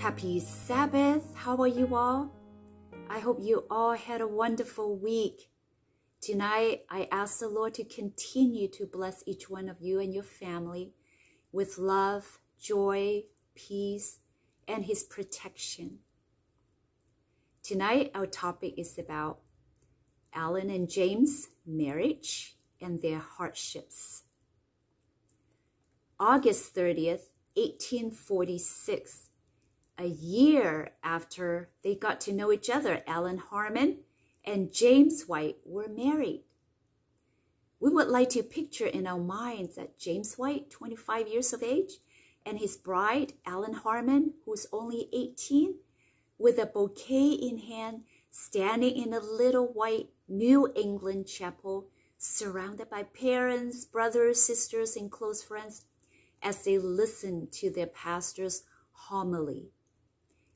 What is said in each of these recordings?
Happy Sabbath. How are you all? I hope you all had a wonderful week. Tonight, I ask the Lord to continue to bless each one of you and your family with love, joy, peace, and His protection. Tonight, our topic is about Alan and James' marriage and their hardships. August 30th, 1846. A year after they got to know each other, Alan Harmon and James White were married. We would like to picture in our minds that James White, 25 years of age, and his bride, Alan Harmon, who's only 18, with a bouquet in hand, standing in a little white New England chapel, surrounded by parents, brothers, sisters, and close friends, as they listened to their pastor's homily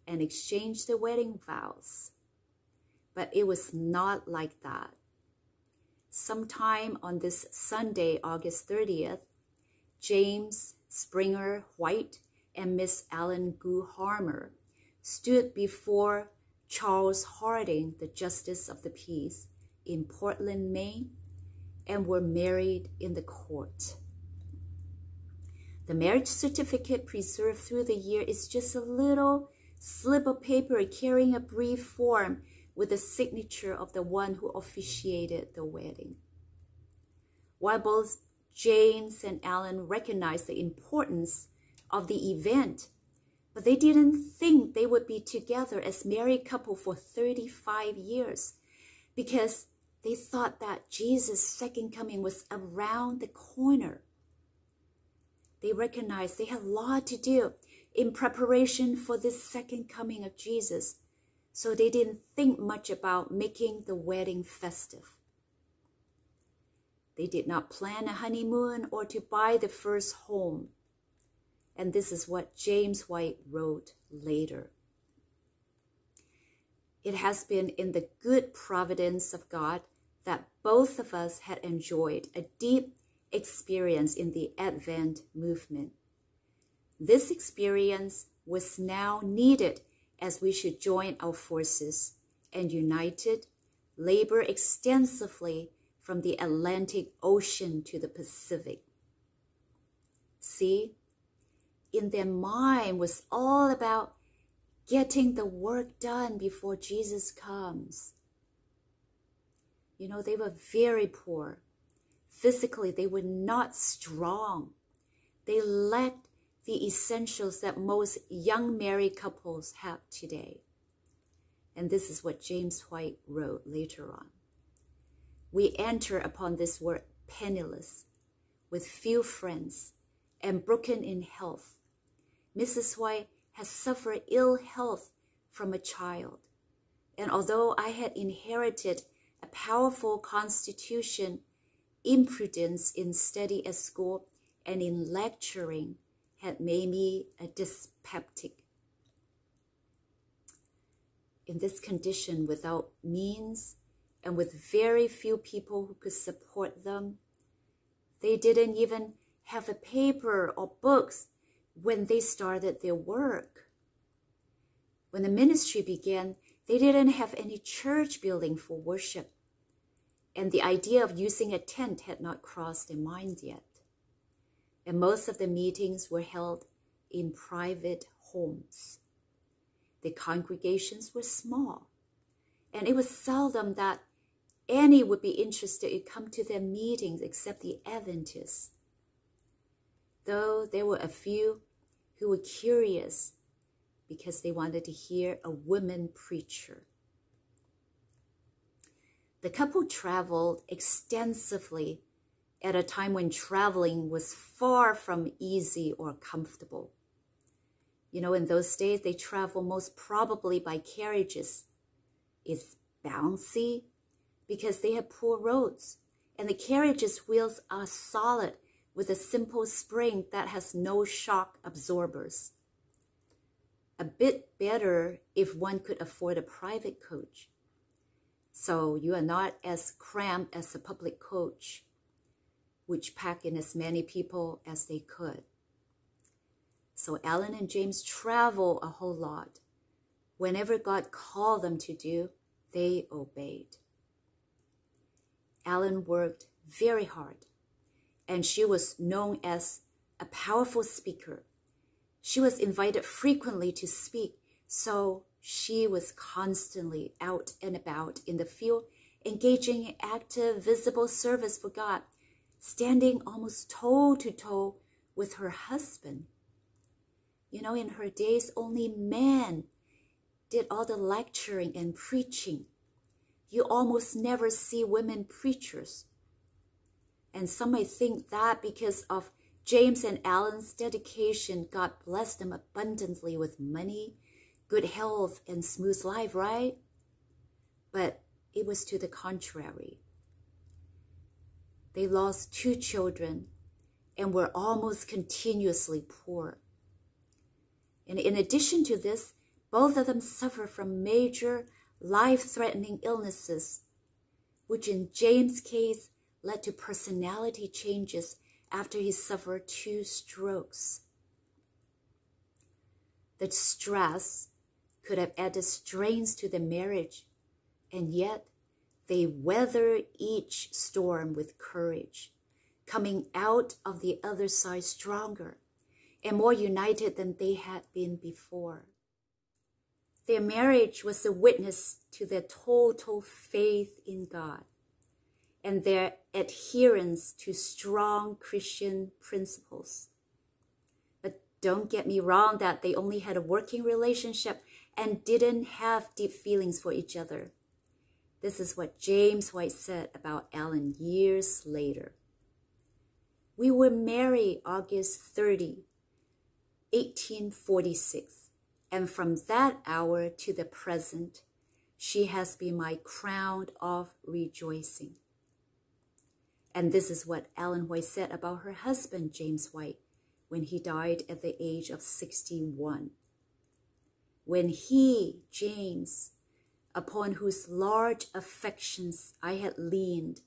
and exchanged their wedding vows. But it was not like that. Sometime on this Sunday, August 30th, James Springer White and Miss Ellen Gu Harmer stood before Charles Harding, the Justice of the Peace, in Portland, Maine, and were married in the court. The marriage certificate preserved through the year is just a little slip of paper carrying a brief form with the signature of the one who officiated the wedding. While both James and Alan recognized the importance of the event, but they didn't think they would be together as married couple for 35 years because they thought that Jesus' second coming was around the corner. They recognized they had a lot to do in preparation for this second coming of Jesus, so they didn't think much about making the wedding festive. They did not plan a honeymoon or to buy the first home. And this is what James White wrote later. It has been in the good providence of God that both of us had enjoyed a deep experience in the Advent movement. This experience was now needed as we should join our forces and united labor extensively from the Atlantic Ocean to the Pacific. See, in their mind was all about getting the work done before Jesus comes. You know, they were very poor. Physically, they were not strong. They lacked the essentials that most young married couples have today. And this is what James White wrote later on. We enter upon this work penniless, with few friends, and broken in health. Mrs. White has suffered ill health from a child. And although I had inherited a powerful constitution, imprudence in study at school and in lecturing had made me a dyspeptic. In this condition, without means and with very few people who could support them, they didn't even have a paper or books when they started their work. When the ministry began, they didn't have any church building for worship, and the idea of using a tent had not crossed their minds yet. And most of the meetings were held in private homes. The congregations were small, and it was seldom that any would be interested to come to their meetings except the Adventists, though there were a few who were curious because they wanted to hear a woman preacher. The couple traveled extensively at a time when traveling was far from easy or comfortable. You know, in those days, they traveled most probably by carriages. It's bouncy because they have poor roads, and the carriage's wheels are solid with a simple spring that has no shock absorbers. A bit better if one could afford a private coach. So you are not as cramped as a public coach, which pack in as many people as they could. So Alan and James travel a whole lot. Whenever God called them to do, they obeyed. Alan worked very hard, and she was known as a powerful speaker. She was invited frequently to speak, so she was constantly out and about in the field, engaging in active, visible service for God, standing almost toe to toe with her husband. You know, in her days, only men did all the lecturing and preaching. You almost never see women preachers. And some may think that because of James and Alan's dedication, God blessed them abundantly with money, good health, and smooth life, right? But it was to the contrary. They lost 2 children and were almost continuously poor. And in addition to this, both of them suffered from major life-threatening illnesses, which in James' case led to personality changes after he suffered 2 strokes. The stress could have added strains to the marriage, and yet they weathered each storm with courage, coming out of the other side stronger and more united than they had been before. Their marriage was a witness to their total faith in God and their adherence to strong Christian principles. But don't get me wrong that they only had a working relationship and didn't have deep feelings for each other. This is what James White said about Alan years later. We were married August 30, 1846, and from that hour to the present, she has been my crown of rejoicing. And this is what Ellen White said about her husband, James White, when he died at the age of 61. When he, James, upon whose large affections I had leaned,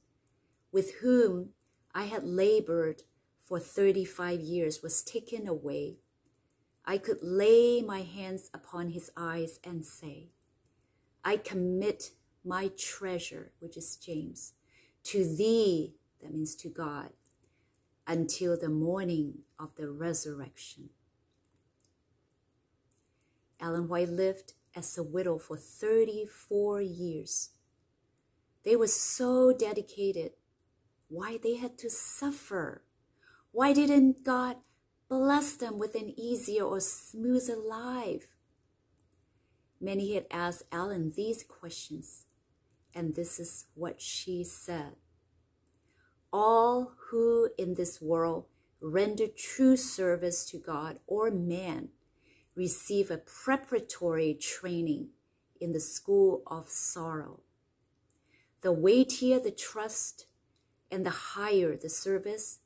with whom I had labored for 35 years, was taken away, I could lay my hands upon his eyes and say, I commit my treasure, which is James, to thee, that means to God, until the morning of the resurrection. Ellen White lived as a widow for 34 years. They were so dedicated. Why they had to suffer? Why didn't God bless them with an easier or smoother life? Many had asked Ellen these questions, and this is what she said. All who in this world render true service to God or man receive a preparatory training in the school of sorrow. The weightier the trust and the higher the service,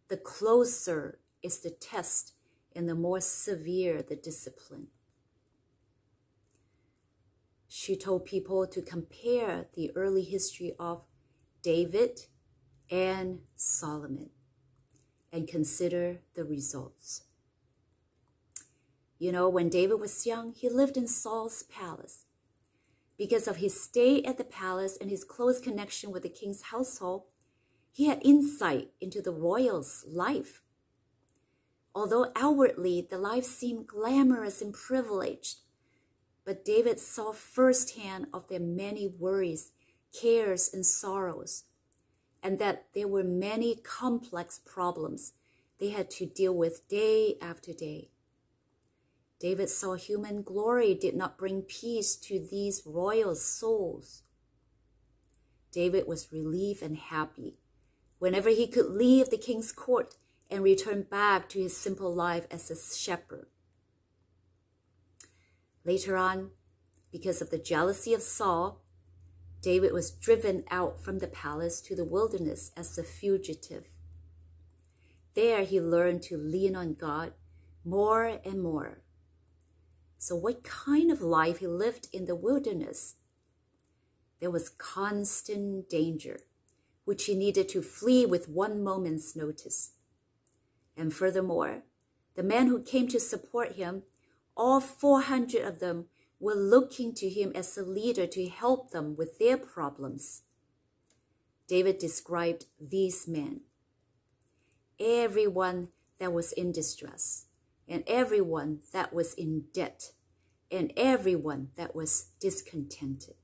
the closer is the test and the more severe the discipline. She told people to compare the early history of David and Solomon and consider the results. You know, when David was young, he lived in Saul's palace. Because of his stay at the palace and his close connection with the king's household, he had insight into the royal's life. Although outwardly the life seemed glamorous and privileged, but David saw firsthand of their many worries, cares, and sorrows, and that there were many complex problems they had to deal with day after day. David saw human glory did not bring peace to these royal souls. David was relieved and happy whenever he could leave the king's court and return back to his simple life as a shepherd. Later on, because of the jealousy of Saul, David was driven out from the palace to the wilderness as a fugitive. There he learned to lean on God more and more. So what kind of life he lived in the wilderness? There was constant danger, which he needed to flee with one moment's notice. And furthermore, The men who came to support him, all 400 of them were looking to him as a leader to help them with their problems. David described these men: everyone that was in distress, and everyone that was in debt, and everyone that was discontented.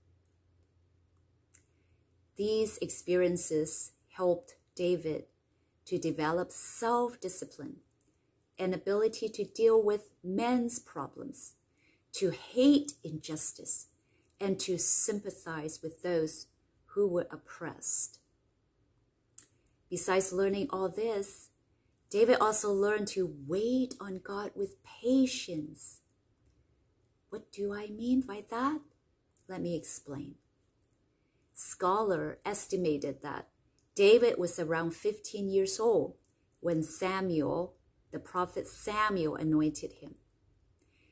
These experiences helped David to develop self-discipline, an ability to deal with men's problems, to hate injustice, and to sympathize with those who were oppressed. Besides learning all this, David also learned to wait on God with patience. What do I mean by that? Let me explain. Scholars estimated that David was around 15 years old when the prophet Samuel, anointed him.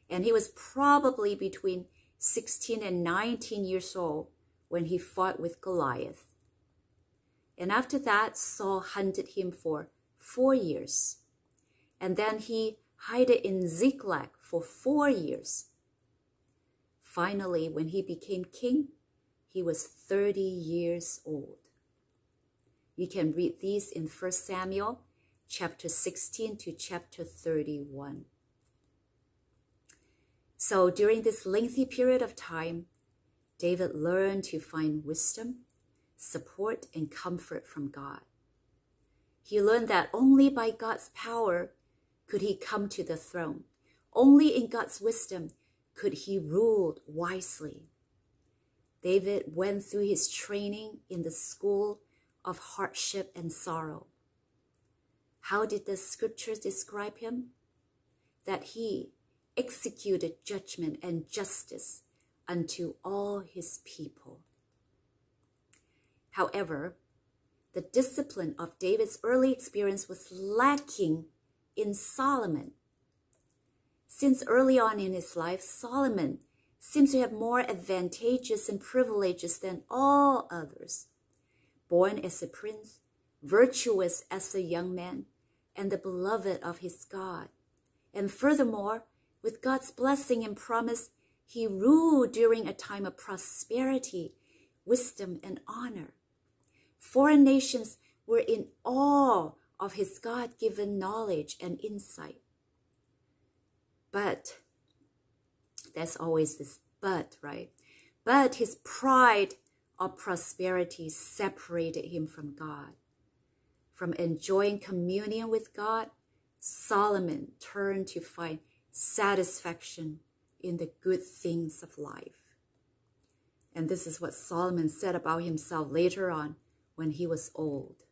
And he was probably between 16 and 19 years old when he fought with Goliath. And after that, Saul hunted him for 4 years. And then he hid in Ziklag for 4 years. Finally, when he became king, he was 30 years old. You can read these in 1 Samuel chapter 16 to chapter 31. So during this lengthy period of time, David learned to find wisdom, support, and comfort from God. He learned that only by God's power could he come to the throne. Only in God's wisdom could he rule wisely. David went through his training in the school of hardship and sorrow. How did the scriptures describe him? That he executed judgment and justice unto all his people. However, the discipline of David's early experience was lacking in Solomon. Since early on in his life, Solomon seems to have more advantages and privileges than all others. Born as a prince, virtuous as a young man, and the beloved of his God. And furthermore, with God's blessing and promise, he ruled during a time of prosperity, wisdom, and honor. Foreign nations were in awe of his God-given knowledge and insight. But, there's always this but, right? But his pride of prosperity separated him from God. From enjoying communion with God, Solomon turned to find satisfaction in the good things of life. And this is what Solomon said about himself later on when he was old.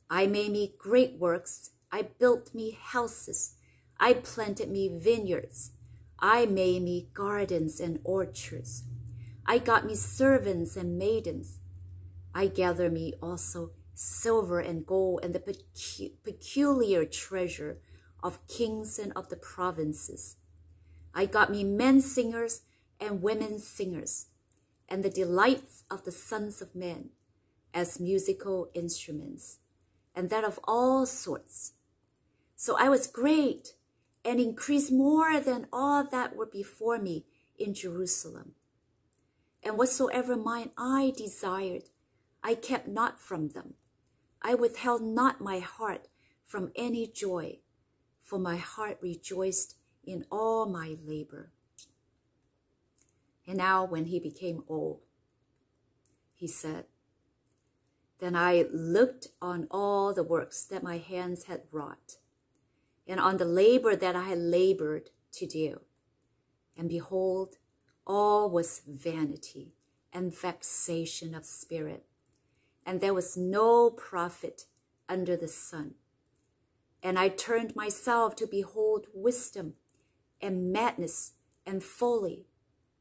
I made me great works. I built me houses. I planted me vineyards. I made me gardens and orchards. I got me servants and maidens. I gathered me also silver and gold and the peculiar treasure of kings and of the provinces. I got me men singers and women singers, and the delights of the sons of men as musical instruments, and that of all sorts. So I was great and increased more than all that were before me in Jerusalem. And whatsoever mine eye desired, I kept not from them. I withheld not my heart from any joy, for my heart rejoiced in all my labor. And now when he became old, he said, Then I looked on all the works that my hands had wrought, and on the labor that I had labored to do. And behold, all was vanity and vexation of spirit, and there was no profit under the sun. And I turned myself to behold wisdom and madness and folly.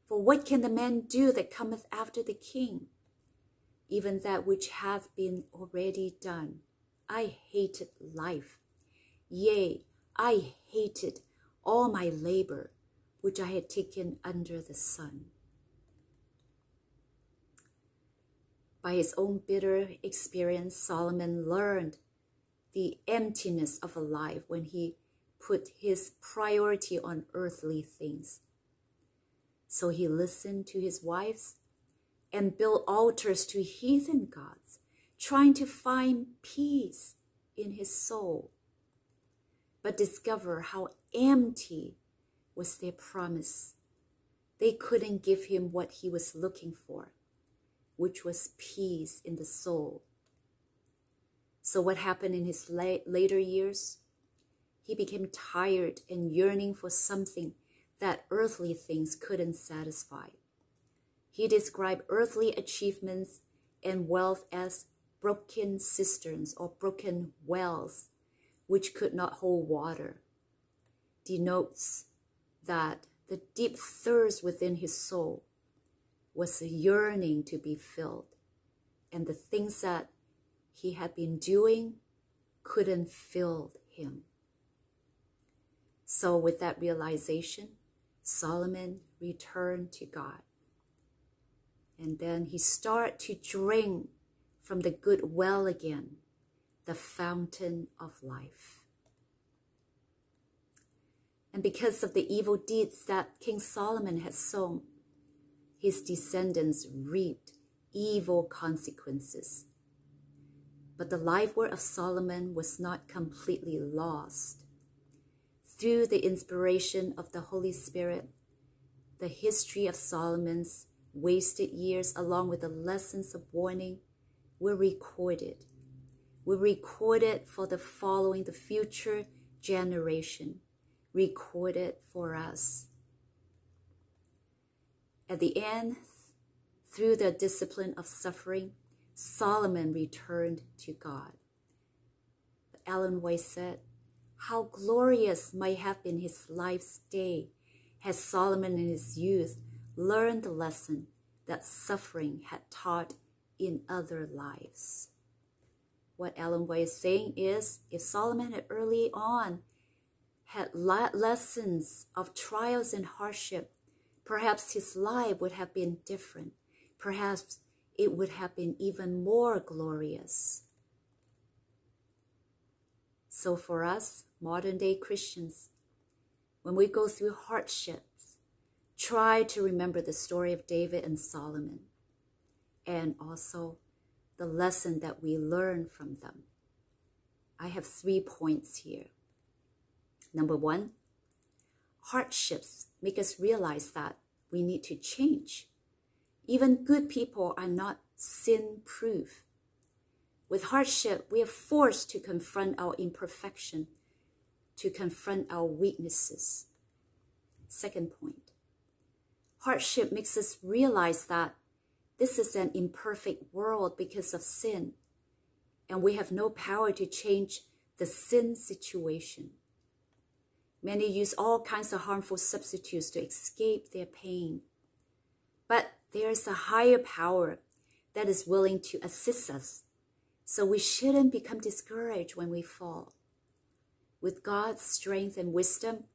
For what can the man do that cometh after the king? Even that which hath been already done. I hated life. Yea, I hated all my labor, which I had taken under the sun. By his own bitter experience, Solomon learned the emptiness of a life when he put his priority on earthly things. So he listened to his wives and built altars to heathen gods, trying to find peace in his soul, but discover how empty was their promise. They couldn't give him what he was looking for, which was peace in the soul. So what happened in his later years? He became tired and yearning for something that earthly things couldn't satisfy. He described earthly achievements and wealth as broken cisterns or broken wells, which could not hold water. Denotes that the deep thirst within his soul was a yearning to be filled, and the things that he had been doing couldn't fill him. So with that realization, Solomon returned to God. And then he started to drink from the good well again, the fountain of life. And because of the evil deeds that King Solomon had sown, his descendants reaped evil consequences. But the life work of Solomon was not completely lost. Through the inspiration of the Holy Spirit, the history of Solomon's wasted years, along with the lessons of warning, were recorded. Were recorded for the future generation, recorded for us. At the end, through the discipline of suffering, Solomon returned to God. Ellen White said, "How glorious might have been his life's day had Solomon in his youth learned the lesson that suffering had taught in other lives." What Ellen White is saying is, if Solomon had early on had lessons of trials and hardship, perhaps his life would have been different. Perhaps it would have been even more glorious. So for us, modern-day Christians, when we go through hardships, try to remember the story of David and Solomon, and also the lesson that we learn from them. I have 3 points here. Number 1, hardships make us realize that we need to change. Even good people are not sin-proof. With hardship, we are forced to confront our imperfection, to confront our weaknesses. Second point, hardship makes us realize that this is an imperfect world because of sin, and we have no power to change the sin situation. Many use all kinds of harmful substitutes to escape their pain. But there is a higher power that is willing to assist us, so we shouldn't become discouraged when we fall. With God's strength and wisdom,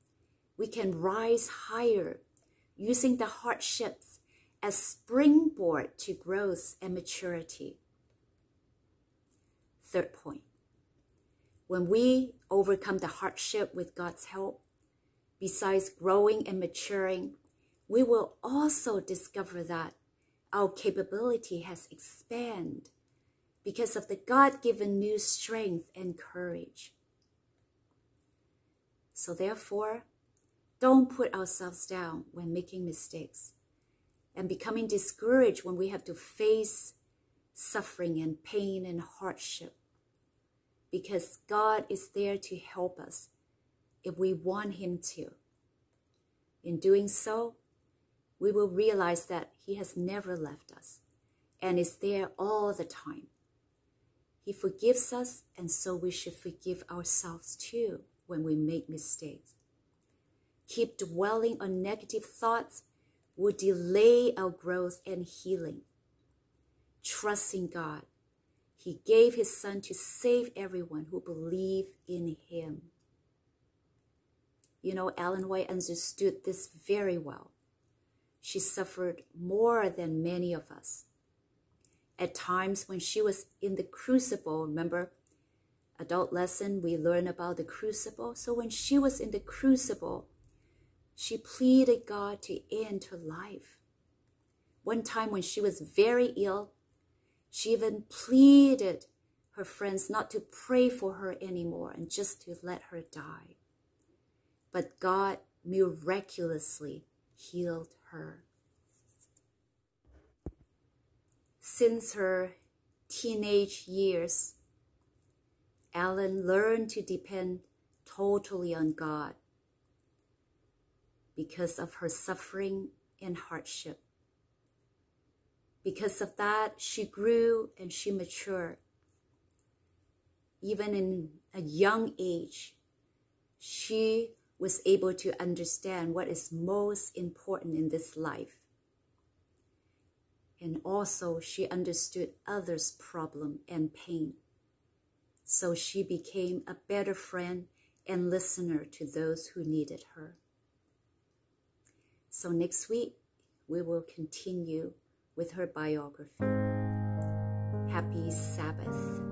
we can rise higher, using the hardships as springboard to growth and maturity. Third point, when we overcome the hardship with God's help, besides growing and maturing, we will also discover that our capability has expanded because of the God-given new strength and courage. So therefore, don't put ourselves down when making mistakes and becoming discouraged when we have to face suffering and pain and hardship, because God is there to help us if we want Him to. In doing so, we will realize that He has never left us and is there all the time. He forgives us, and so we should forgive ourselves too when we make mistakes. Keep dwelling on negative thoughts will delay our growth and healing. Trust in God. He gave His Son to save everyone who believes in Him. You know, Ellen White understood this very well. She suffered more than many of us. At times when she was in the crucible, remember, adult lesson, we learn about the crucible. So when she was in the crucible, she pleaded God to end her life. One time when she was very ill, she even pleaded her friends not to pray for her anymore and just to let her die. But God miraculously healed her. Since her teenage years, Ellen learned to depend totally on God because of her suffering and hardship. Because of that, she grew and she matured. Even in a young age, she was able to understand what is most important in this life. And also, she understood others' problem and pain. So she became a better friend and listener to those who needed her. So next week, we will continue with her biography. Happy Sabbath.